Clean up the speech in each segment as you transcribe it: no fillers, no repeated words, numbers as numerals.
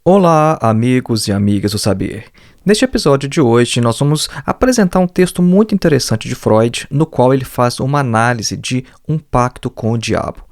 Olá, amigos e amigas do saber. Neste episódio de hoje, nós vamos apresentar um texto muito interessante de Freud, no qual ele faz uma análise de um pacto com o diabo.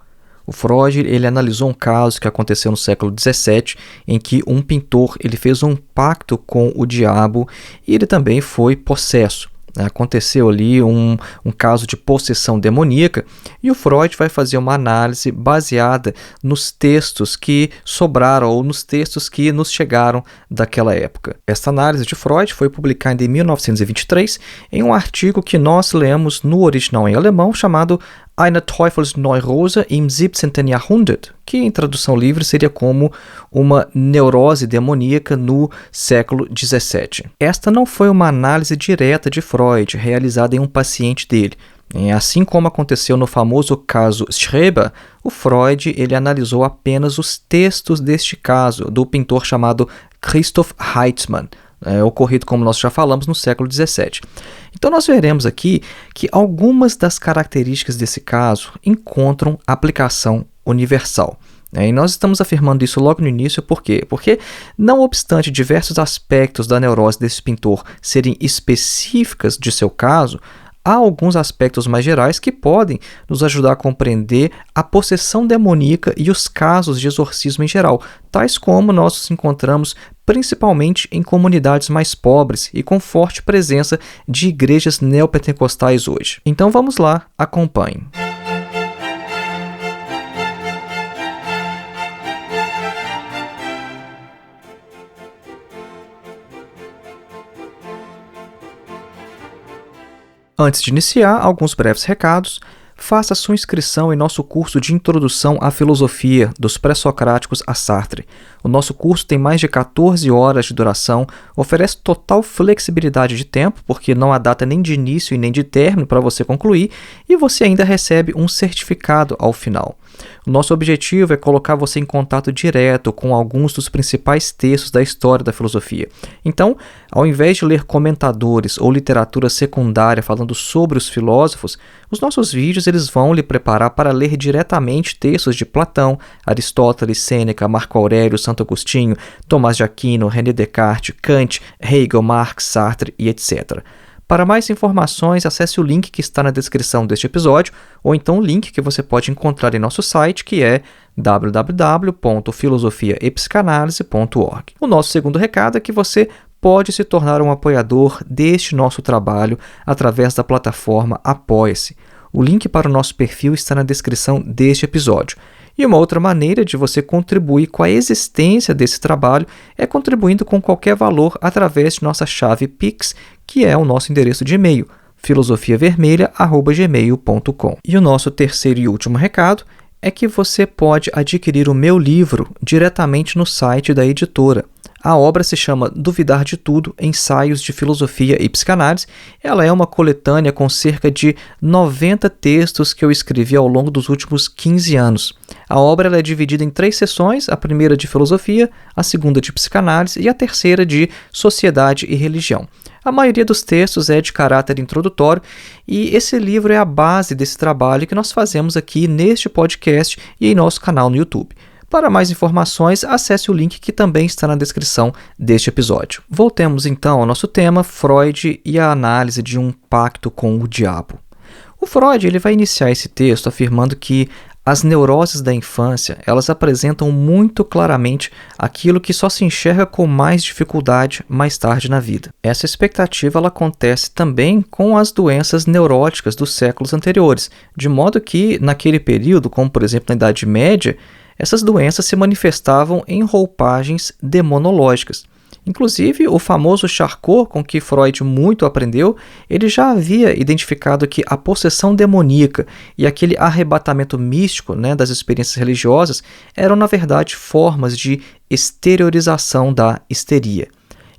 O Freud ele analisou um caso que aconteceu no século XVII, em que um pintor ele fez um pacto com o diabo e ele também foi possesso. Aconteceu ali um caso de possessão demoníaca e o Freud vai fazer uma análise baseada nos textos que sobraram ou nos textos que nos chegaram daquela época. Esta análise de Freud foi publicada em 1923 em um artigo que nós lemos no original em alemão chamado Eine Teufelsneurose im 17. Jahrhundert, que em tradução livre seria como uma neurose demoníaca no século XVII. Esta não foi uma análise direta de Freud, realizada em um paciente dele. Assim como aconteceu no famoso caso Schreber, o Freud ele analisou apenas os textos deste caso, do pintor chamado Christoph Heitzmann, ocorrido, como nós já falamos, no século XVII. Então nós veremos aqui que algumas das características desse caso encontram aplicação universal. E nós estamos afirmando isso logo no início, por quê? Porque, não obstante diversos aspectos da neurose desse pintor serem específicas de seu caso, há alguns aspectos mais gerais que podem nos ajudar a compreender a possessão demoníaca e os casos de exorcismo em geral, tais como nós nos encontramos principalmente em comunidades mais pobres e com forte presença de igrejas neopentecostais hoje. Então vamos lá, acompanhem. Antes de iniciar, alguns breves recados. Faça sua inscrição em nosso curso de Introdução à Filosofia, dos Pré-Socráticos a Sartre. O nosso curso tem mais de 14 horas de duração, oferece total flexibilidade de tempo, porque não há data nem de início e nem de término para você concluir, e você ainda recebe um certificado ao final. O nosso objetivo é colocar você em contato direto com alguns dos principais textos da história da filosofia. Então, ao invés de ler comentadores ou literatura secundária falando sobre os filósofos, os nossos vídeos eles vão lhe preparar para ler diretamente textos de Platão, Aristóteles, Sêneca, Marco Aurélio, Santo Agostinho, Tomás de Aquino, René Descartes, Kant, Hegel, Marx, Sartre e etc. Para mais informações, acesse o link que está na descrição deste episódio, ou então o link que você pode encontrar em nosso site, que é www.filosofiaepsicanalise.org. O nosso segundo recado é que você pode se tornar um apoiador deste nosso trabalho através da plataforma Apoia-se. O link para o nosso perfil está na descrição deste episódio. E uma outra maneira de você contribuir com a existência desse trabalho é contribuindo com qualquer valor através de nossa chave Pix, que é o nosso endereço de e-mail, filosofiavermelha@gmail.com. E o nosso terceiro e último recado é que você pode adquirir o meu livro diretamente no site da editora. A obra se chama Duvidar de Tudo, Ensaios de Filosofia e Psicanálise. Ela é uma coletânea com cerca de 90 textos que eu escrevi ao longo dos últimos 15 anos. A obra ela é dividida em 3 sessões, a primeira de filosofia, a segunda de psicanálise e a terceira de sociedade e religião. A maioria dos textos é de caráter introdutório e esse livro é a base desse trabalho que nós fazemos aqui neste podcast e em nosso canal no YouTube. Para mais informações, acesse o link que também está na descrição deste episódio. Voltemos então ao nosso tema, Freud e a análise de um pacto com o diabo. O Freud ele vai iniciar esse texto afirmando que as neuroses da infância elas apresentam muito claramente aquilo que só se enxerga com mais dificuldade mais tarde na vida. Essa expectativa ela acontece também com as doenças neuróticas dos séculos anteriores, de modo que, naquele período, como por exemplo na Idade Média, essas doenças se manifestavam em roupagens demonológicas. Inclusive, o famoso Charcot, com que Freud muito aprendeu, ele já havia identificado que a possessão demoníaca e aquele arrebatamento místico, das experiências religiosas eram, na verdade, formas de exteriorização da histeria.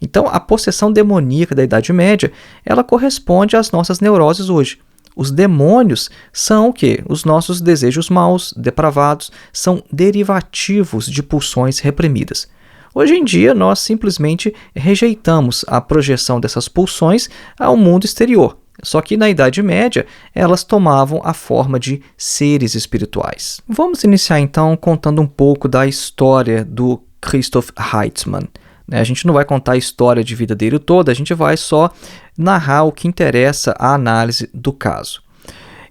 Então, a possessão demoníaca da Idade Média, ela corresponde às nossas neuroses hoje. Os demônios são o quê? Os nossos desejos maus, depravados, são derivativos de pulsões reprimidas. Hoje em dia, nós simplesmente rejeitamos a projeção dessas pulsões ao mundo exterior. Só que na Idade Média, elas tomavam a forma de seres espirituais. Vamos iniciar então contando um pouco da história do Christoph Heitzmann. A gente não vai contar a história de vida dele toda, a gente vai só narrar o que interessa à análise do caso.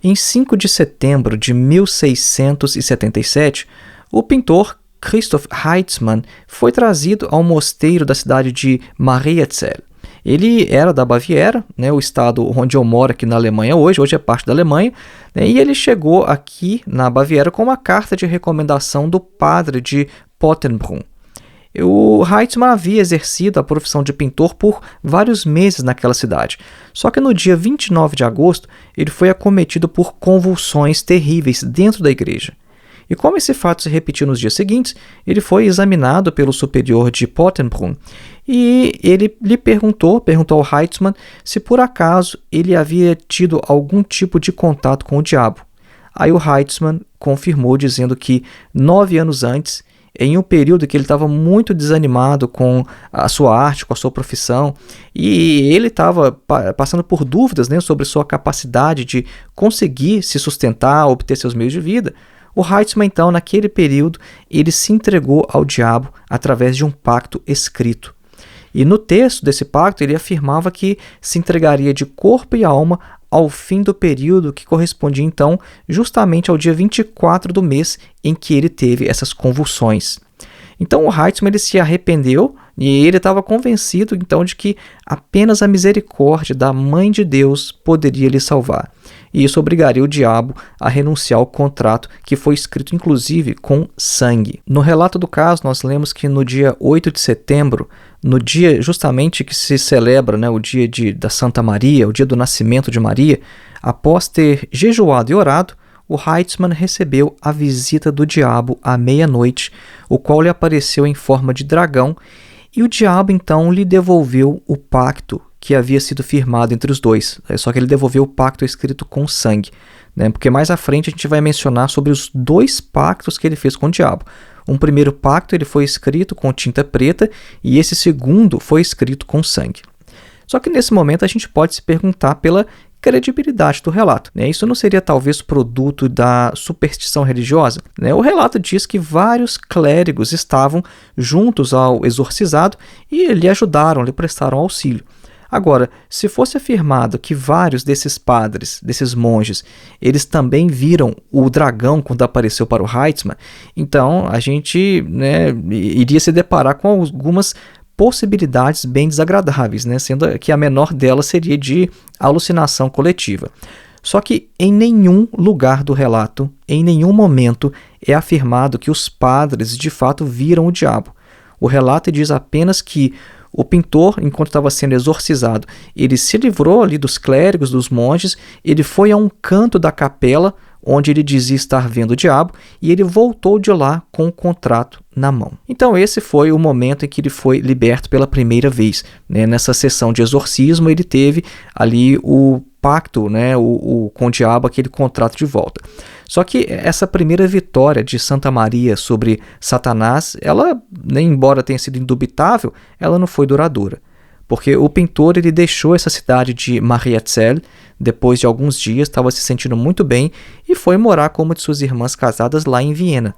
Em 5 de setembro de 1677, o pintor Christoph Heitzmann foi trazido ao mosteiro da cidade de Mariazell. Ele era da Baviera, né, o estado onde eu moro aqui na Alemanha hoje é parte da Alemanha, né, e ele chegou aqui na Baviera com uma carta de recomendação do padre de Pottenbrunn. O Heitzmann havia exercido a profissão de pintor por vários meses naquela cidade, só que no dia 29 de agosto ele foi acometido por convulsões terríveis dentro da igreja. E como esse fato se repetiu nos dias seguintes, ele foi examinado pelo superior de Pottenbrunn e ele lhe perguntou ao Heitzmann se por acaso ele havia tido algum tipo de contato com o diabo. Aí o Heitzmann confirmou dizendo que 9 anos antes, em um período que ele estava muito desanimado com a sua arte, com a sua profissão, e ele estava passando por dúvidas, né, sobre sua capacidade de conseguir se sustentar, obter seus meios de vida, o Heitzmann, então, naquele período, ele se entregou ao diabo através de um pacto escrito. E no texto desse pacto, ele afirmava que se entregaria de corpo e alma ao fim do período que correspondia, então, justamente ao dia 24 do mês em que ele teve essas convulsões. Então, o Heitzmann ele se arrependeu e ele estava convencido, então, de que apenas a misericórdia da Mãe de Deus poderia lhe salvar. E isso obrigaria o diabo a renunciar ao contrato que foi escrito, inclusive, com sangue. No relato do caso, nós lemos que no dia 8 de setembro, no dia justamente que se celebra, né, o dia da Santa Maria, o dia do nascimento de Maria, após ter jejuado e orado, o Heitzmann recebeu a visita do diabo à meia-noite, o qual lhe apareceu em forma de dragão, e o diabo então lhe devolveu o pacto que havia sido firmado entre os dois, só que ele devolveu o pacto escrito com sangue, né? Porque mais à frente a gente vai mencionar sobre os 2 pactos que ele fez com o diabo. Um primeiro pacto ele foi escrito com tinta preta e esse segundo foi escrito com sangue. Só que nesse momento a gente pode se perguntar pela credibilidade do relato, né? Isso não seria talvez produto da superstição religiosa, né? O relato diz que vários clérigos estavam juntos ao exorcizado e lhe ajudaram, lhe prestaram auxílio. Agora, se fosse afirmado que vários desses padres, desses monges, eles também viram o dragão quando apareceu para o Heitzmann, então a gente, né, iria se deparar com algumas possibilidades bem desagradáveis, né, sendo que a menor delas seria de alucinação coletiva. Só que em nenhum lugar do relato, em nenhum momento, é afirmado que os padres de fato viram o diabo. O relato diz apenas que o pintor, enquanto estava sendo exorcizado, ele se livrou ali dos clérigos, dos monges, ele foi a um canto da capela onde ele dizia estar vendo o diabo e ele voltou de lá com o contrato na mão. Então esse foi o momento em que ele foi liberto pela primeira vez, né? Nessa sessão de exorcismo ele teve ali o pacto, né, com o diabo, aquele contrato de volta. Só que essa primeira vitória de Santa Maria sobre Satanás, ela, nem embora tenha sido indubitável, ela não foi duradoura. Porque o pintor ele deixou essa cidade de Mariazell, depois de alguns dias, estava se sentindo muito bem e foi morar com uma de suas irmãs casadas lá em Viena.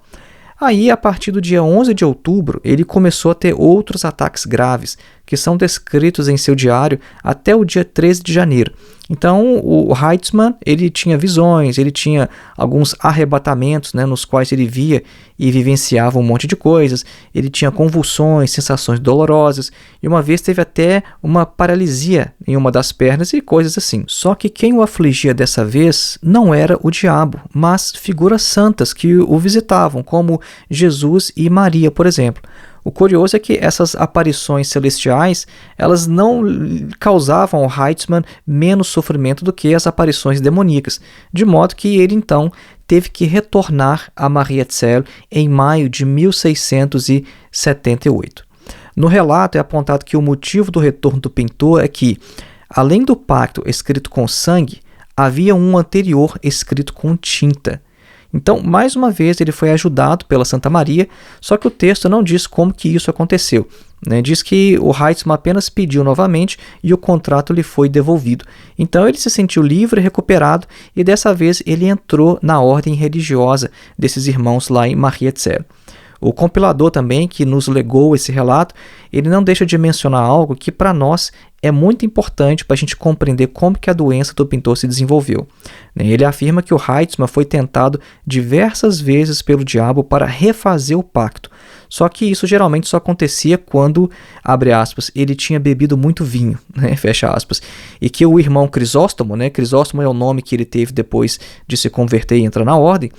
Aí, a partir do dia 11 de outubro, ele começou a ter outros ataques graves, que são descritos em seu diário até o dia 13 de janeiro. Então, o Heitzmann, ele tinha visões, ele tinha alguns arrebatamentos, né, nos quais ele via e vivenciava um monte de coisas, ele tinha convulsões, sensações dolorosas, e uma vez teve até uma paralisia em uma das pernas e coisas assim. Só que quem o afligia dessa vez não era o diabo, mas figuras santas que o visitavam, como Jesus e Maria, por exemplo. O curioso é que essas aparições celestiais, elas não causavam ao Heitzmann menos sofrimento do que as aparições demoníacas, de modo que ele então teve que retornar a Mariazell em maio de 1678. No relato é apontado que o motivo do retorno do pintor é que, além do pacto escrito com sangue, havia um anterior escrito com tinta. Então, mais uma vez, ele foi ajudado pela Santa Maria, só que o texto não diz como que isso aconteceu, né? Diz que o Heitzmann apenas pediu novamente e o contrato lhe foi devolvido. Então, ele se sentiu livre e recuperado e dessa vez ele entrou na ordem religiosa desses irmãos lá em Mariazell. O compilador também, que nos legou esse relato, ele não deixa de mencionar algo que para nós é muito importante para a gente compreender como que a doença do pintor se desenvolveu. Ele afirma que o Heitzman foi tentado diversas vezes pelo diabo para refazer o pacto, só que isso geralmente só acontecia quando, abre aspas, ele tinha bebido muito vinho, fecha aspas, e que o irmão Crisóstomo, Crisóstomo é o nome que ele teve depois de se converter e entrar na ordem,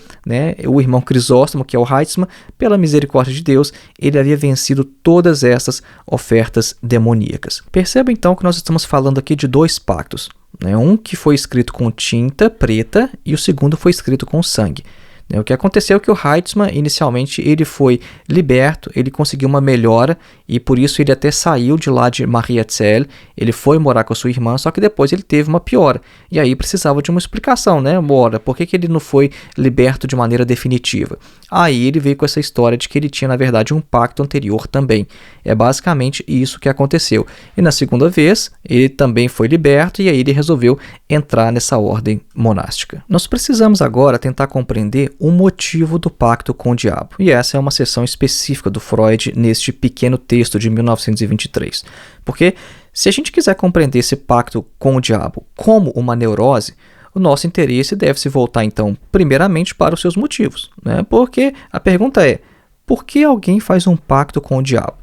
o irmão Crisóstomo, que é o Heitzman, pela misericórdia de Deus, ele havia vencido todas essas ofertas demoníacas. Perceba então que nós estamos falando aqui de dois pactos, um que foi escrito com tinta preta e o segundo foi escrito com sangue. O que aconteceu é que o Heitzman, inicialmente, ele foi liberto, ele conseguiu uma melhora e por isso ele até saiu de lá de Mariazell, ele foi morar com a sua irmã, só que depois ele teve uma piora. E aí precisava de uma explicação, Ora, por que ele não foi liberto de maneira definitiva? Aí ele veio com essa história de que ele tinha, na verdade, um pacto anterior também. É basicamente isso que aconteceu. E na segunda vez, ele também foi liberto e aí ele resolveu entrar nessa ordem monástica. Nós precisamos agora tentar compreender o motivo do pacto com o diabo. E essa é uma seção específica do Freud neste pequeno texto de 1923. Porque se a gente quiser compreender esse pacto com o diabo como uma neurose, o nosso interesse deve se voltar, então, primeiramente para os seus motivos. Porque a pergunta é, por que alguém faz um pacto com o diabo?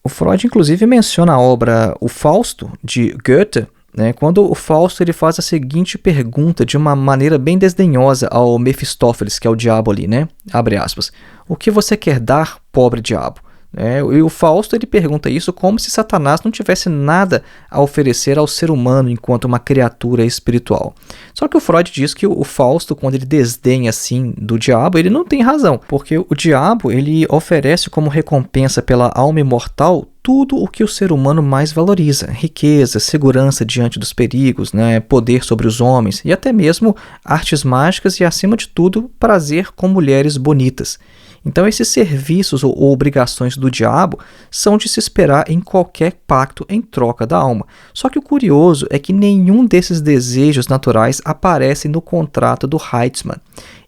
O Freud, inclusive, menciona a obra O Fausto, de Goethe, quando o Fausto ele faz a seguinte pergunta de uma maneira bem desdenhosa ao Mefistófeles, que é o diabo ali, abre aspas, o que você quer dar, pobre diabo? E o Fausto ele pergunta isso como se Satanás não tivesse nada a oferecer ao ser humano enquanto uma criatura espiritual. Só que o Freud diz que o Fausto, quando ele desdenha assim do diabo, ele não tem razão, porque o diabo ele oferece como recompensa pela alma imortal tudo o que o ser humano mais valoriza: riqueza, segurança diante dos perigos, poder sobre os homens e até mesmo artes mágicas e, acima de tudo, prazer com mulheres bonitas. Então esses serviços ou obrigações do diabo são de se esperar em qualquer pacto em troca da alma. Só que o curioso é que nenhum desses desejos naturais aparece no contrato do Heitzman.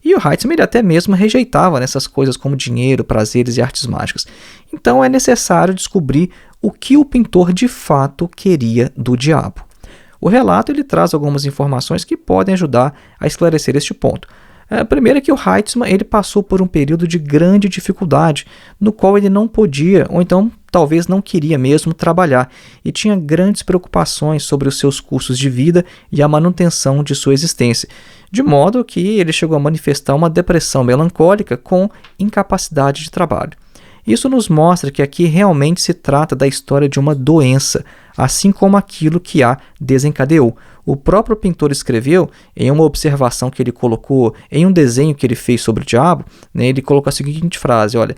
E o Heitzman ele até mesmo rejeitava nessas coisas como dinheiro, prazeres e artes mágicas. Então é necessário descobrir o que o pintor de fato queria do diabo. O relato ele traz algumas informações que podem ajudar a esclarecer este ponto. A primeira é que o Heitzman ele passou por um período de grande dificuldade, no qual ele não podia, ou então talvez não queria mesmo trabalhar, e tinha grandes preocupações sobre os seus custos de vida e a manutenção de sua existência, de modo que ele chegou a manifestar uma depressão melancólica com incapacidade de trabalho. Isso nos mostra que aqui realmente se trata da história de uma doença, assim como aquilo que a desencadeou. O próprio pintor escreveu, em uma observação que ele colocou, em um desenho que ele fez sobre o diabo, ele colocou a seguinte frase, olha,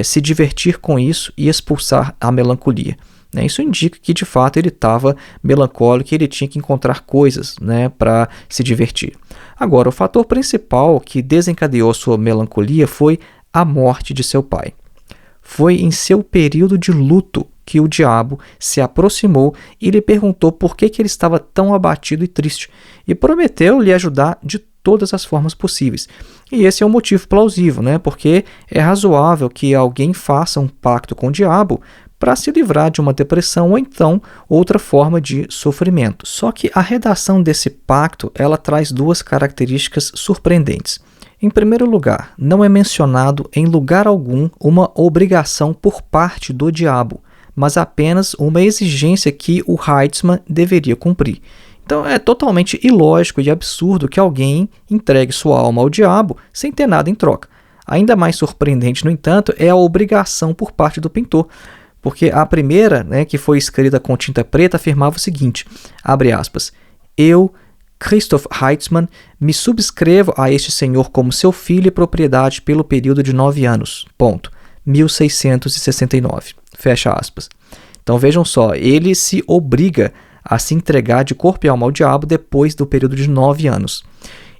se divertir com isso e expulsar a melancolia. Isso indica que, de fato, ele estava melancólico e ele tinha que encontrar coisas para se divertir. Agora, o fator principal que desencadeou sua melancolia foi a morte de seu pai. Foi em seu período de luto que o diabo se aproximou e lhe perguntou por que ele estava tão abatido e triste, e prometeu lhe ajudar de todas as formas possíveis. E esse é um motivo plausível, porque é razoável que alguém faça um pacto com o diabo para se livrar de uma depressão ou então outra forma de sofrimento. Só que a redação desse pacto ela traz duas características surpreendentes. Em primeiro lugar, não é mencionado em lugar algum uma obrigação por parte do diabo, mas apenas uma exigência que o Heitzman deveria cumprir. Então é totalmente ilógico e absurdo que alguém entregue sua alma ao diabo sem ter nada em troca. Ainda mais surpreendente, no entanto, é a obrigação por parte do pintor, porque a primeira, que foi escrita com tinta preta, afirmava o seguinte, abre aspas, eu, Christoph Heitzman, me subscrevo a este senhor como seu filho e propriedade pelo período de 9 anos, 1669, fecha aspas. Então vejam só, ele se obriga a se entregar de corpo e alma ao diabo depois do período de 9 anos.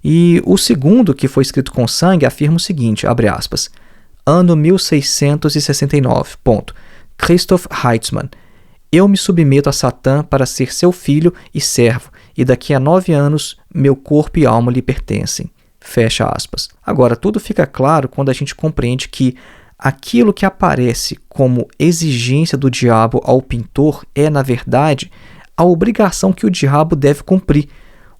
E o segundo, que foi escrito com sangue, afirma o seguinte, abre aspas, ano 1669, Christoph Heitzman, eu me submeto a Satã para ser seu filho e servo, e daqui a 9 anos meu corpo e alma lhe pertencem. Fecha aspas. Agora, tudo fica claro quando a gente compreende que aquilo que aparece como exigência do diabo ao pintor é, na verdade, a obrigação que o diabo deve cumprir.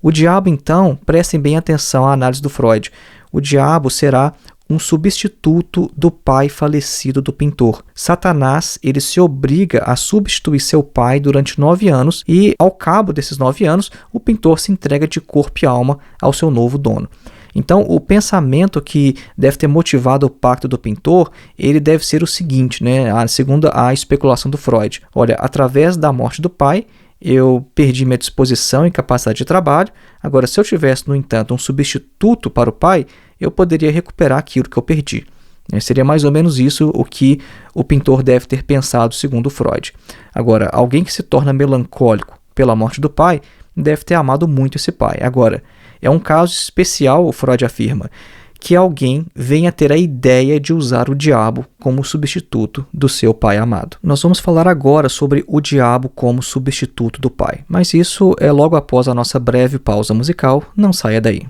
O diabo, então, prestem bem atenção à análise do Freud, o diabo será um substituto do pai falecido do pintor. Satanás, ele se obriga a substituir seu pai durante 9 anos e, ao cabo desses 9 anos, o pintor se entrega de corpo e alma ao seu novo dono. Então, o pensamento que deve ter motivado o pacto do pintor, ele deve ser o seguinte, segundo a especulação do Freud. Olha, através da morte do pai, eu perdi minha disposição e capacidade de trabalho. Agora, se eu tivesse, no entanto, um substituto para o pai, eu poderia recuperar aquilo que eu perdi. Seria mais ou menos isso o que o pintor deve ter pensado, segundo Freud. Agora, alguém que se torna melancólico pela morte do pai, deve ter amado muito esse pai. Agora, é um caso especial, o Freud afirma, que alguém venha ter a ideia de usar o diabo como substituto do seu pai amado. Nós vamos falar agora sobre o diabo como substituto do pai, mas isso é logo após a nossa breve pausa musical. Não saia daí.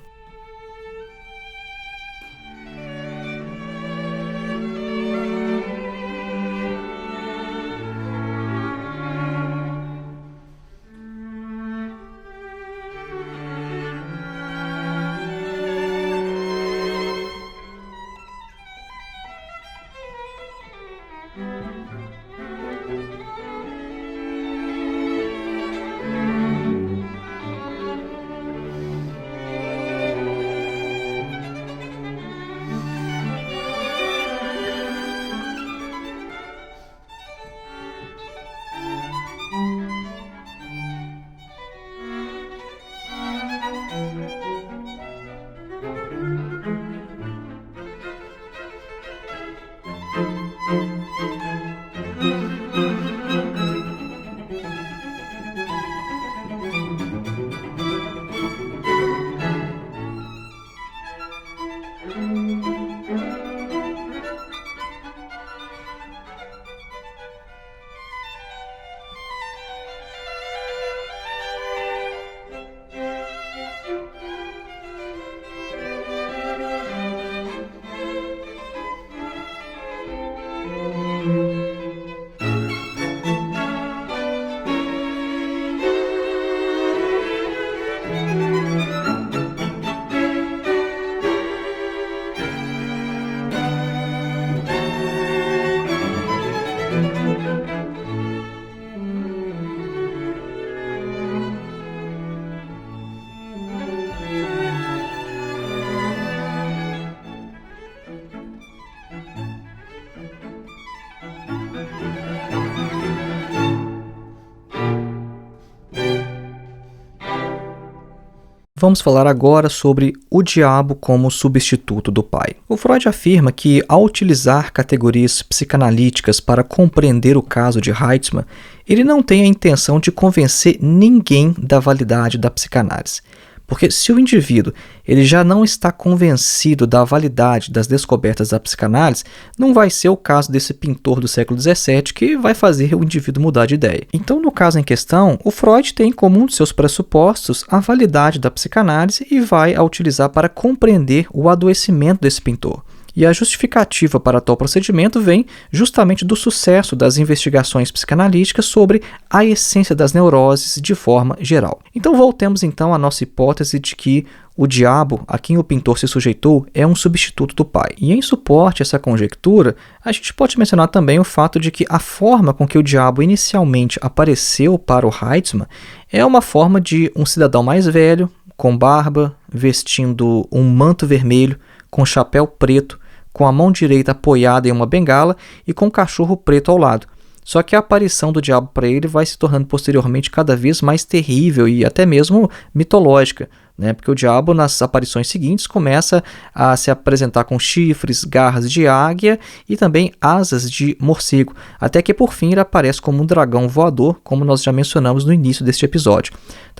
Vamos falar agora sobre o diabo como substituto do pai. O Freud afirma que, ao utilizar categorias psicanalíticas para compreender o caso de Heitzmann, ele não tem a intenção de convencer ninguém da validade da psicanálise. Porque se o indivíduo ele já não está convencido da validade das descobertas da psicanálise, não vai ser o caso desse pintor do século XVII que vai fazer o indivíduo mudar de ideia. Então, no caso em questão, o Freud tem como um de seus pressupostos a validade da psicanálise e vai a utilizar para compreender o adoecimento desse pintor. E a justificativa para tal procedimento vem justamente do sucesso das investigações psicanalíticas sobre a essência das neuroses de forma geral. Então voltemos então à nossa hipótese de que o diabo, a quem o pintor se sujeitou, é um substituto do pai. E em suporte a essa conjectura, a gente pode mencionar também o fato de que a forma com que o diabo inicialmente apareceu para o Heitzmann é uma forma de um cidadão mais velho, com barba, vestindo um manto vermelho, com chapéu preto, com a mão direita apoiada em uma bengala e com um cachorro preto ao lado. Só que a aparição do diabo para ele vai se tornando posteriormente cada vez mais terrível e até mesmo mitológica, porque o diabo nas aparições seguintes começa a se apresentar com chifres, garras de águia e também asas de morcego, até que por fim ele aparece como um dragão voador, como nós já mencionamos no início deste episódio.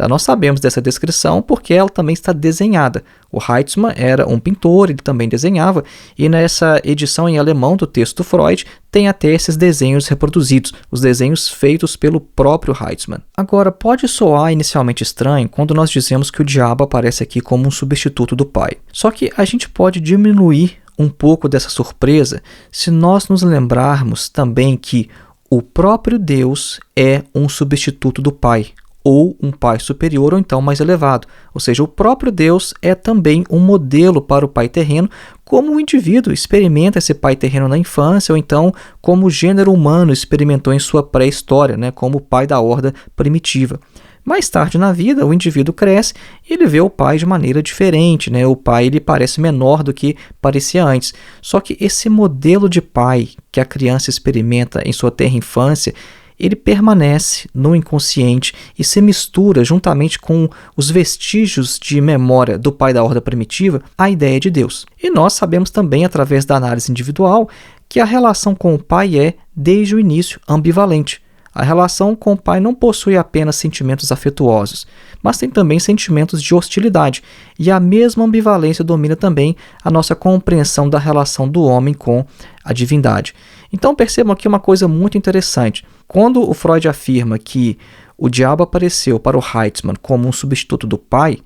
Nós sabemos dessa descrição porque ela também está desenhada. O Heitzmann era um pintor, ele também desenhava, e nessa edição em alemão do texto do Freud tem até esses desenhos reproduzidos, os desenhos feitos pelo próprio Heitzmann. Agora, pode soar inicialmente estranho quando nós dizemos que o diabo aparece aqui como um substituto do pai. Só que a gente pode diminuir um pouco dessa surpresa se nós nos lembrarmos também que o próprio Deus é um substituto do Pai, ou um Pai superior ou então mais elevado. Ou seja, o próprio Deus é também um modelo para o Pai terreno, como o indivíduo experimenta esse Pai terreno na infância, ou então como o gênero humano experimentou em sua pré-história, como o pai da horda primitiva. Mais tarde na vida, o indivíduo cresce e ele vê o pai de maneira diferente, O pai ele parece menor do que parecia antes. Só que esse modelo de pai que a criança experimenta em sua tenra infância, ele permanece no inconsciente e se mistura juntamente com os vestígios de memória do pai da horda primitiva à ideia de Deus. E nós sabemos também, através da análise individual, que a relação com o pai é, desde o início, ambivalente. A relação com o pai não possui apenas sentimentos afetuosos, mas tem também sentimentos de hostilidade, e a mesma ambivalência domina também a nossa compreensão da relação do homem com a divindade. Então percebam aqui uma coisa muito interessante. Quando o Freud afirma que o diabo apareceu para o Heitzmann como um substituto do pai,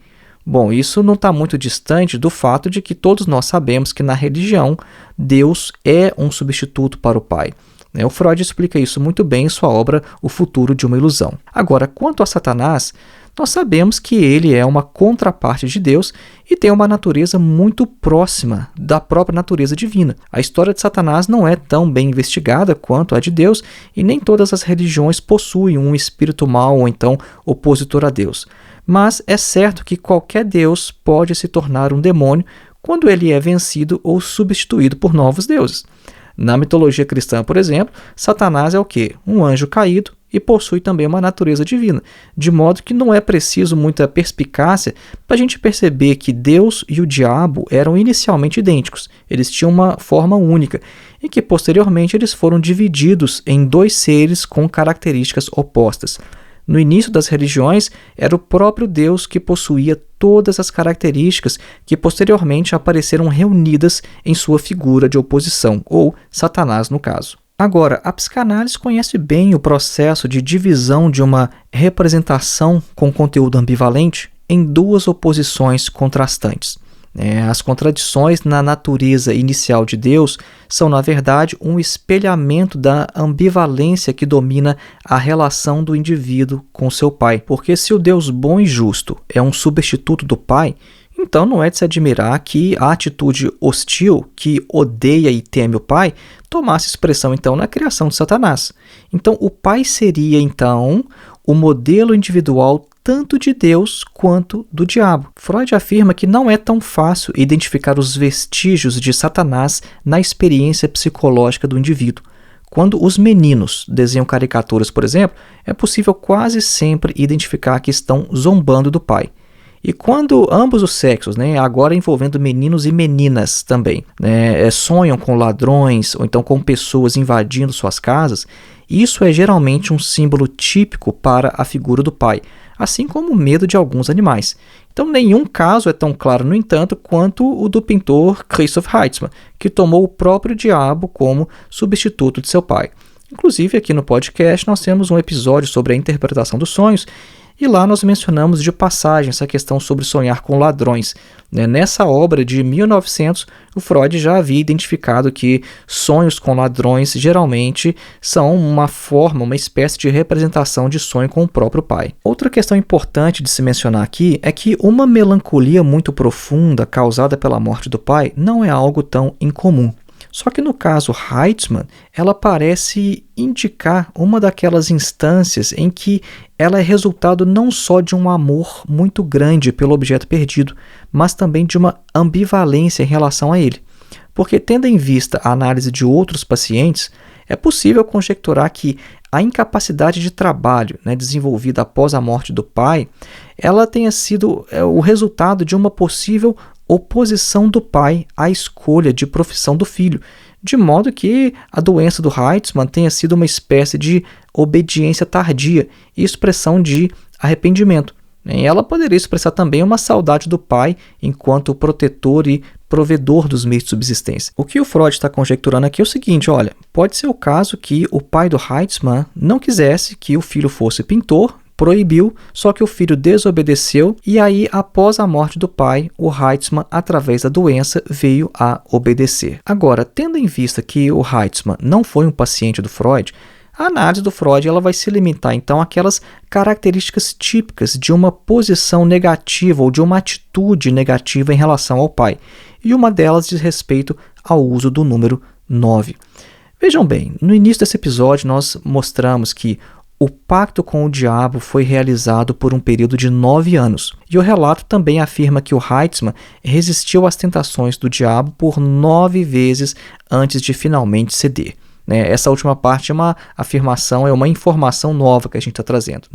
bom, isso não está muito distante do fato de que todos nós sabemos que na religião Deus é um substituto para o pai. O Freud explica isso muito bem em sua obra O Futuro de uma Ilusão. Agora, quanto a Satanás, nós sabemos que ele é uma contraparte de Deus e tem uma natureza muito próxima da própria natureza divina. A história de Satanás não é tão bem investigada quanto a de Deus e nem todas as religiões possuem um espírito mau ou então opositor a Deus. Mas é certo que qualquer Deus pode se tornar um demônio quando ele é vencido ou substituído por novos deuses. Na mitologia cristã, por exemplo, Satanás é o quê? Um anjo caído e possui também uma natureza divina, de modo que não é preciso muita perspicácia para a gente perceber que Deus e o diabo eram inicialmente idênticos, eles tinham uma forma única e que posteriormente eles foram divididos em dois seres com características opostas. No início das religiões, era o próprio Deus que possuía todas as características que posteriormente apareceram reunidas em sua figura de oposição, ou Satanás no caso. Agora, a psicanálise conhece bem o processo de divisão de uma representação com conteúdo ambivalente em duas oposições contrastantes. As contradições na natureza inicial de Deus são, na verdade, um espelhamento da ambivalência que domina a relação do indivíduo com seu pai. Porque se o Deus bom e justo é um substituto do pai, então não é de se admirar que a atitude hostil, que odeia e teme o pai, tomasse expressão então na criação de Satanás. Então o pai seria então o modelo individual tanto de Deus quanto do diabo. Freud afirma que não é tão fácil identificar os vestígios de Satanás na experiência psicológica do indivíduo. Quando os meninos desenham caricaturas, por exemplo, é possível quase sempre identificar que estão zombando do pai. E quando ambos os sexos, agora envolvendo meninos e meninas também, sonham com ladrões ou então com pessoas invadindo suas casas, isso é geralmente um símbolo típico para a figura do pai, assim como o medo de alguns animais. Então nenhum caso é tão claro, no entanto, quanto o do pintor Christoph Heitzmann, que tomou o próprio diabo como substituto de seu pai. Inclusive, aqui no podcast nós temos um episódio sobre a interpretação dos sonhos, e lá nós mencionamos de passagem essa questão sobre sonhar com ladrões. Nessa obra de 1900, o Freud já havia identificado que sonhos com ladrões geralmente são uma forma, uma espécie de representação de sonho com o próprio pai. Outra questão importante de se mencionar aqui é que uma melancolia muito profunda causada pela morte do pai não é algo tão incomum. Só que no caso Heitzmann, ela parece indicar uma daquelas instâncias em que ela é resultado não só de um amor muito grande pelo objeto perdido, mas também de uma ambivalência em relação a ele. Porque, tendo em vista a análise de outros pacientes, é possível conjecturar que a incapacidade de trabalho desenvolvida após a morte do pai, ela tenha sido o resultado de uma possível oposição do pai à escolha de profissão do filho, de modo que a doença do Heitzmann tenha sido uma espécie de obediência tardia e expressão de arrependimento. E ela poderia expressar também uma saudade do pai enquanto protetor e provedor dos meios de subsistência. O que o Freud está conjecturando aqui é o seguinte, olha, pode ser o caso que o pai do Heitzmann não quisesse que o filho fosse pintor, proibiu, só que o filho desobedeceu e aí, após a morte do pai, o Heitzman, através da doença, veio a obedecer. Agora, tendo em vista que o Heitzman não foi um paciente do Freud, a análise do Freud ela vai se limitar, então, àquelas características típicas de uma posição negativa ou de uma atitude negativa em relação ao pai. E uma delas diz respeito ao uso do número 9. Vejam bem, no início desse episódio nós mostramos que o pacto com o diabo foi realizado por um período de 9 anos. E o relato também afirma que o Heitzman resistiu às tentações do diabo por 9 vezes antes de finalmente ceder. Essa última parte é uma afirmação, é uma informação nova que a gente está trazendo.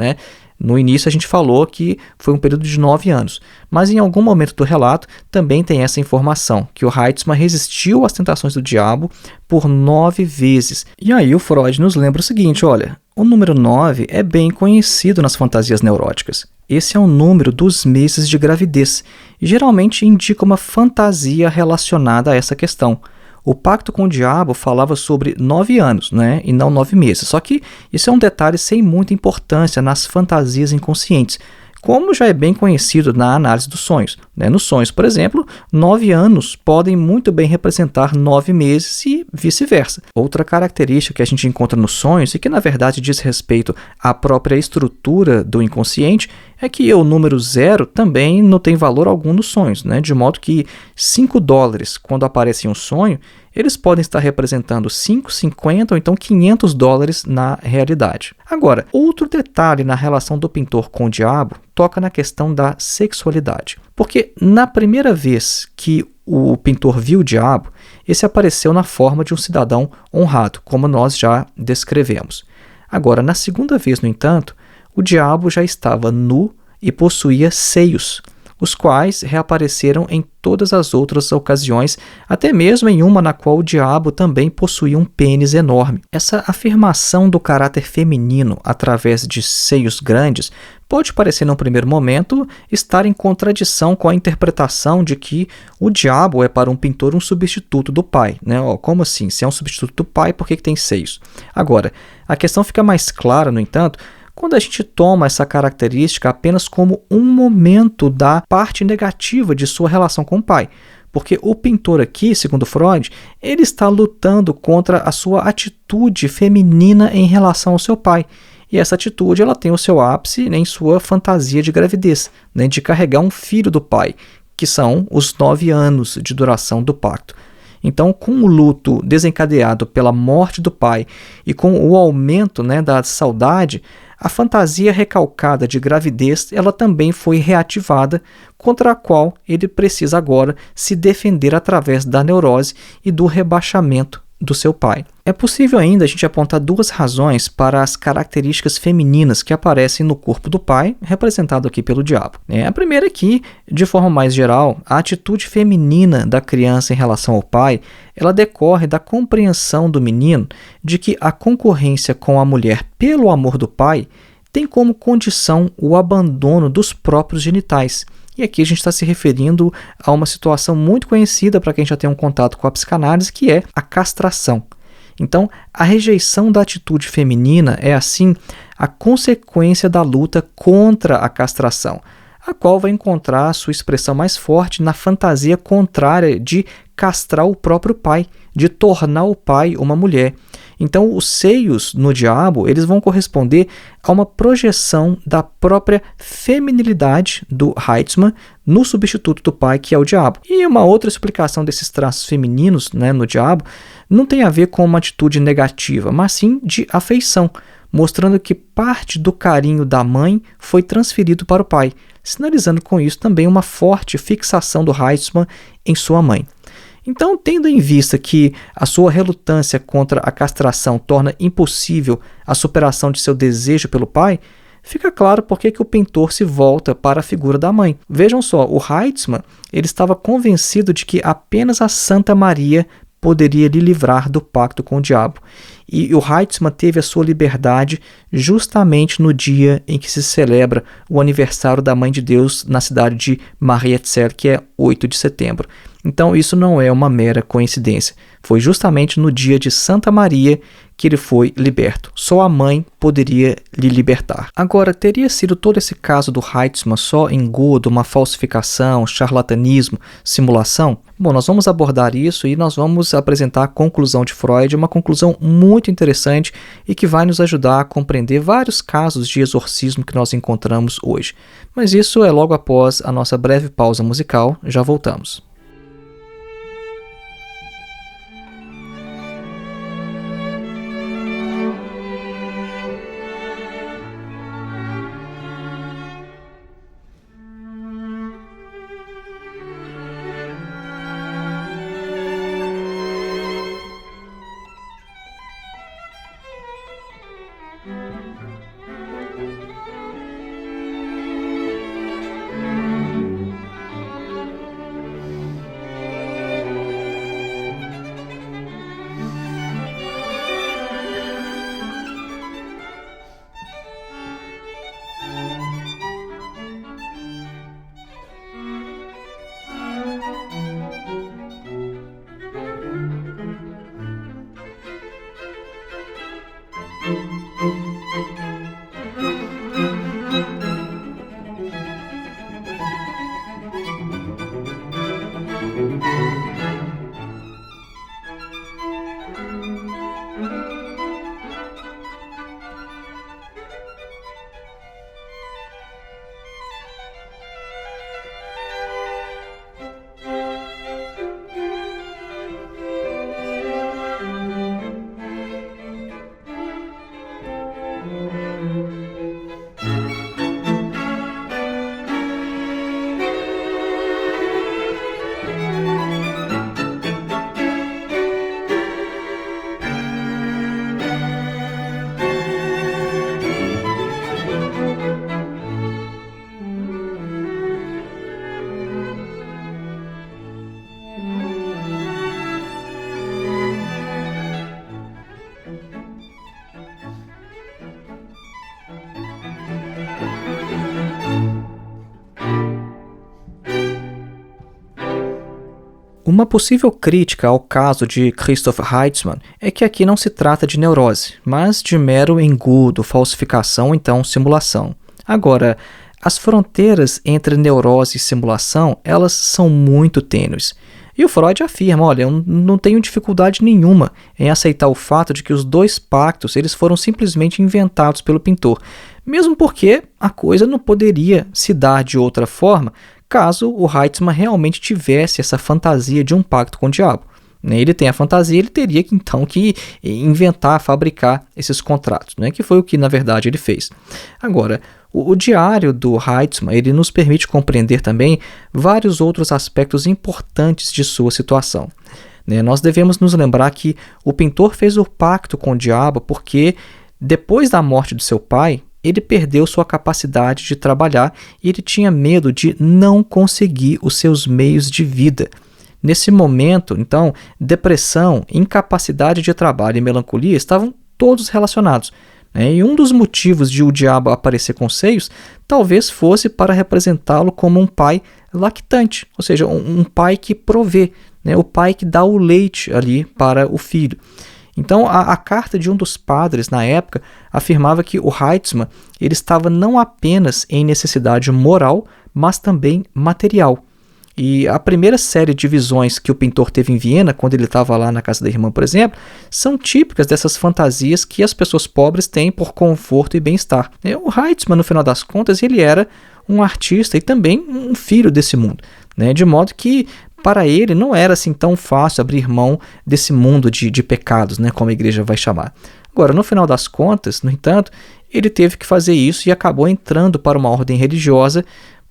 No início a gente falou que foi um período de 9 anos, mas em algum momento do relato também tem essa informação, que o Heitzman resistiu às tentações do diabo por 9 vezes. E aí o Freud nos lembra o seguinte, olha, o número 9 é bem conhecido nas fantasias neuróticas. Esse é o número dos meses de gravidez e geralmente indica uma fantasia relacionada a essa questão. O pacto com o diabo falava sobre 9 anos, e não 9 meses. Só que isso é um detalhe sem muita importância nas fantasias inconscientes, como já é bem conhecido na análise dos sonhos. Nos sonhos, por exemplo, 9 anos podem muito bem representar 9 meses e vice-versa. Outra característica que a gente encontra nos sonhos e que na verdade diz respeito à própria estrutura do inconsciente é que o número 0 também não tem valor algum nos sonhos, de modo que $5, quando aparece em um sonho, eles podem estar representando 5, 50 ou então $500 na realidade. Agora, outro detalhe na relação do pintor com o diabo toca na questão da sexualidade. Porque na primeira vez que o pintor viu o diabo, esse apareceu na forma de um cidadão honrado, como nós já descrevemos. Agora, na segunda vez, no entanto, o diabo já estava nu e possuía seios, os quais reapareceram em todas as outras ocasiões, até mesmo em uma na qual o diabo também possuía um pênis enorme. Essa afirmação do caráter feminino através de seios grandes pode parecer, num primeiro momento, estar em contradição com a interpretação de que o diabo é para um pintor um substituto do pai. Como assim? Se é um substituto do pai, por que tem seios? Agora, a questão fica mais clara, no entanto, quando a gente toma essa característica apenas como um momento da parte negativa de sua relação com o pai. Porque o pintor aqui, segundo Freud, ele está lutando contra a sua atitude feminina em relação ao seu pai. E essa atitude ela tem o seu ápice em sua fantasia de gravidez, de carregar um filho do pai, que são os 9 anos de duração do pacto. Então, com o luto desencadeado pela morte do pai e com o aumento da saudade, a fantasia recalcada de gravidez ela também foi reativada, contra a qual ele precisa agora se defender através da neurose e do rebaixamento do seu pai. É possível ainda a gente apontar 2 razões para as características femininas que aparecem no corpo do pai, representado aqui pelo diabo. A primeira é que, de forma mais geral, a atitude feminina da criança em relação ao pai, ela decorre da compreensão do menino de que a concorrência com a mulher pelo amor do pai tem como condição o abandono dos próprios genitais. E aqui a gente está se referindo a uma situação muito conhecida para quem já tem um contato com a psicanálise, que é a castração. Então, a rejeição da atitude feminina é, assim, a consequência da luta contra a castração, a qual vai encontrar sua expressão mais forte na fantasia contrária de castrar o próprio pai, de tornar o pai uma mulher. Então, os seios no diabo, eles vão corresponder a uma projeção da própria feminilidade do Heitzman no substituto do pai, que é o diabo. E uma outra explicação desses traços femininos no diabo não tem a ver com uma atitude negativa, mas sim de afeição, mostrando que parte do carinho da mãe foi transferido para o pai, sinalizando com isso também uma forte fixação do Heitzman em sua mãe. Então, tendo em vista que a sua relutância contra a castração torna impossível a superação de seu desejo pelo pai, fica claro por que o pintor se volta para a figura da mãe. Vejam só, o Heitzman ele estava convencido de que apenas a Santa Maria poderia lhe livrar do pacto com o diabo. E o Heitzman teve a sua liberdade justamente no dia em que se celebra o aniversário da Mãe de Deus na cidade de Marietzel, que é 8 de setembro. Então isso não é uma mera coincidência. Foi justamente no dia de Santa Maria que ele foi liberto. Só a mãe poderia lhe libertar. Agora, teria sido todo esse caso do Heitzmann só engodo, uma falsificação, charlatanismo, simulação? Bom, nós vamos abordar isso e nós vamos apresentar a conclusão de Freud, uma conclusão muito interessante e que vai nos ajudar a compreender vários casos de exorcismo que nós encontramos hoje. Mas isso é logo após a nossa breve pausa musical. Já voltamos. Uma possível crítica ao caso de Christoph Heitzmann é que aqui não se trata de neurose, mas de mero engodo, falsificação ou então simulação. Agora, as fronteiras entre neurose e simulação, elas são muito tênues. E o Freud afirma, olha, eu não tenho dificuldade nenhuma em aceitar o fato de que os dois pactos eles foram simplesmente inventados pelo pintor, mesmo porque a coisa não poderia se dar de outra forma caso o Heitzmann realmente tivesse essa fantasia de um pacto com o diabo. Ele tem a fantasia, ele teria que então que inventar, fabricar esses contratos, que foi o que na verdade ele fez. Agora, o diário do Heitzmann ele nos permite compreender também vários outros aspectos importantes de sua situação. Nós devemos nos lembrar que o pintor fez o pacto com o diabo porque, depois da morte do seu pai, ele perdeu sua capacidade de trabalhar e ele tinha medo de não conseguir os seus meios de vida. Nesse momento, então, depressão, incapacidade de trabalho e melancolia estavam todos relacionados. E um dos motivos de o diabo aparecer com seios talvez fosse para representá-lo como um pai lactante, ou seja, um pai que provê, o pai que dá o leite ali para o filho. Então, a carta de um dos padres na época afirmava que o Heitzmann ele estava não apenas em necessidade moral, mas também material. E a primeira série de visões que o pintor teve em Viena, quando ele estava lá na casa da irmã, por exemplo, são típicas dessas fantasias que as pessoas pobres têm por conforto e bem-estar. O Heitzmann, no final das contas, ele era um artista e também um filho desse mundo, de modo que para ele não era assim tão fácil abrir mão desse mundo de pecados, como a igreja vai chamar. Agora, no final das contas, no entanto, ele teve que fazer isso e acabou entrando para uma ordem religiosa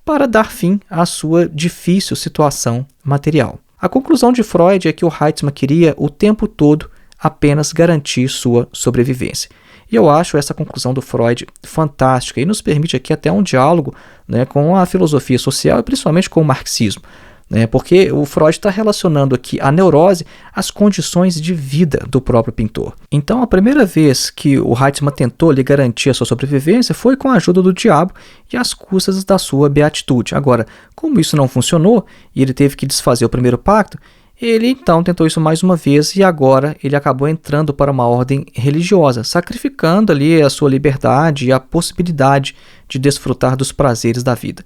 para dar fim à sua difícil situação material. A conclusão de Freud é que o Heitzmann queria o tempo todo apenas garantir sua sobrevivência. E eu acho essa conclusão do Freud fantástica e nos permite aqui até um diálogo com a filosofia social e principalmente com o marxismo. né? Porque o Freud está relacionando aqui a neurose às condições de vida do próprio pintor. Então, a primeira vez que o Heitzmann tentou lhe garantir a sua sobrevivência foi com a ajuda do diabo e às custas da sua beatitude. Agora, como isso não funcionou e ele teve que desfazer o primeiro pacto, ele então tentou isso mais uma vez e agora ele acabou entrando para uma ordem religiosa, sacrificando ali a sua liberdade e a possibilidade de desfrutar dos prazeres da vida.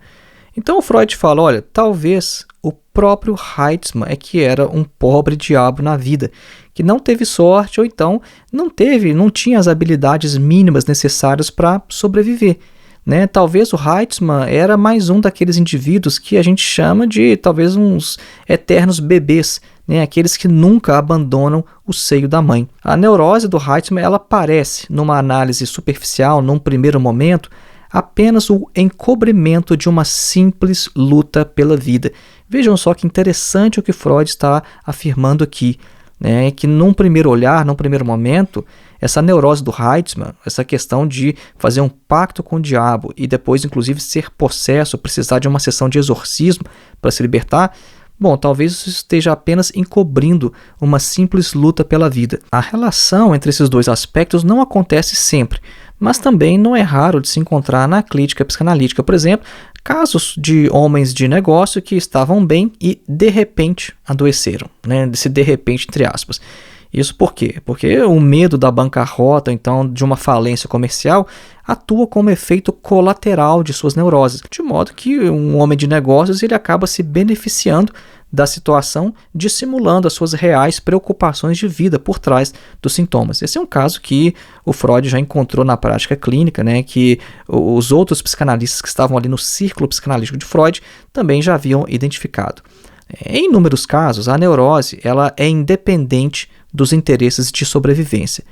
Então o Freud fala, olha, talvez o próprio Heitzmann é que era um pobre diabo na vida, que não teve sorte ou então não tinha as habilidades mínimas necessárias para sobreviver. Né? Talvez o Heitzmann era mais um daqueles indivíduos que a gente chama de talvez uns eternos bebês, né? Aqueles que nunca abandonam o seio da mãe. A neurose do Heitzmann ela parece, numa análise superficial, num primeiro momento, apenas o encobrimento de uma simples luta pela vida. Vejam só que interessante o que Freud está afirmando aqui, né? Que num primeiro olhar, num primeiro momento, essa neurose do Heitzmann, essa questão de fazer um pacto com o diabo e depois inclusive ser possesso, precisar de uma sessão de exorcismo para se libertar, bom, talvez isso esteja apenas encobrindo uma simples luta pela vida. A relação entre esses dois aspectos não acontece sempre, mas também não é raro de se encontrar na clínica psicanalítica. Por exemplo, casos de homens de negócio que estavam bem e de repente adoeceram, né? Esse de repente entre aspas. Isso por quê? Porque o medo da bancarrota, então de uma falência comercial, atua como efeito colateral de suas neuroses, de modo que um homem de negócios ele acaba se beneficiando da situação, dissimulando as suas reais preocupações de vida por trás dos sintomas. Esse é um caso que o Freud já encontrou na prática clínica, né, que os outros psicanalistas que estavam ali no círculo psicanalítico de Freud também já haviam identificado. Em inúmeros casos, a neurose ela é independente dos interesses de sobrevivência.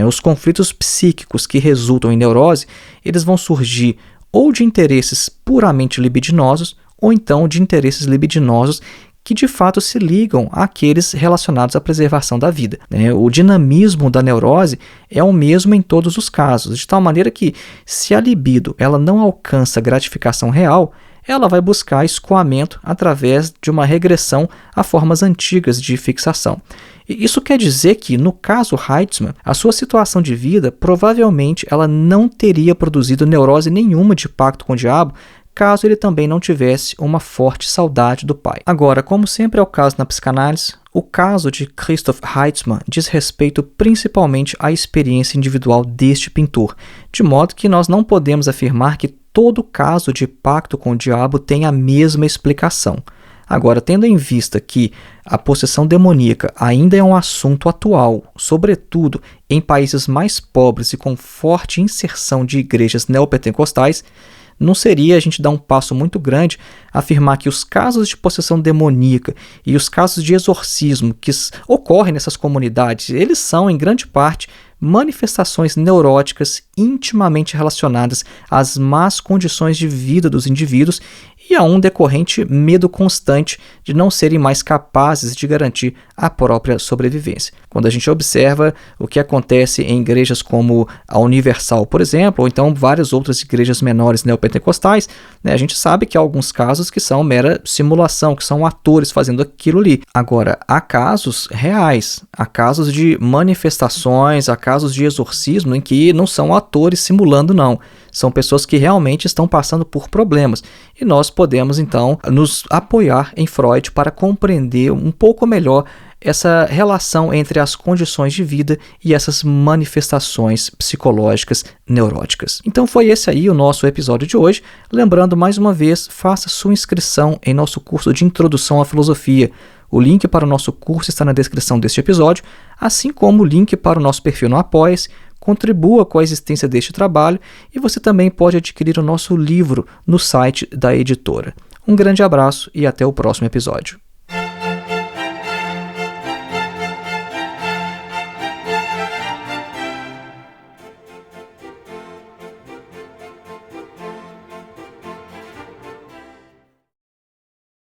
Os conflitos psíquicos que resultam em neurose, eles vão surgir ou de interesses puramente libidinosos, ou então de interesses libidinosos que de fato se ligam àqueles relacionados à preservação da vida. O dinamismo da neurose é o mesmo em todos os casos, de tal maneira que, se a libido ela não alcança gratificação real, ela vai buscar escoamento através de uma regressão a formas antigas de fixação. E isso quer dizer que, no caso Heitzmann, a sua situação de vida provavelmente ela não teria produzido neurose nenhuma de pacto com o diabo, caso ele também não tivesse uma forte saudade do pai. Agora, como sempre é o caso na psicanálise, o caso de Christoph Heitzmann diz respeito principalmente à experiência individual deste pintor, de modo que nós não podemos afirmar que todo caso de pacto com o diabo tem a mesma explicação. Agora, tendo em vista que a possessão demoníaca ainda é um assunto atual, sobretudo em países mais pobres e com forte inserção de igrejas neopentecostais, não seria a gente dar um passo muito grande afirmar que os casos de possessão demoníaca e os casos de exorcismo que ocorrem nessas comunidades, eles são, em grande parte, manifestações neuróticas intimamente relacionadas às más condições de vida dos indivíduos e a um decorrente medo constante de não serem mais capazes de garantir a própria sobrevivência. Quando a gente observa o que acontece em igrejas como a Universal, por exemplo, ou então várias outras igrejas menores neopentecostais, a gente sabe que há alguns casos que são mera simulação, que são atores fazendo aquilo ali. Agora, há casos reais, há casos de manifestações, há casos de exorcismo em que não são atores simulando, não. São pessoas que realmente estão passando por problemas. E nós podemos, então, nos apoiar em Freud para compreender um pouco melhor essa relação entre as condições de vida e essas manifestações psicológicas neuróticas. Então foi esse aí o nosso episódio de hoje. Lembrando mais uma vez, faça sua inscrição em nosso curso de Introdução à Filosofia. O link para o nosso curso está na descrição deste episódio, assim como o link para o nosso perfil no Apoia-se. Contribua com a existência deste trabalho e você também pode adquirir o nosso livro no site da editora. Um grande abraço e até o próximo episódio.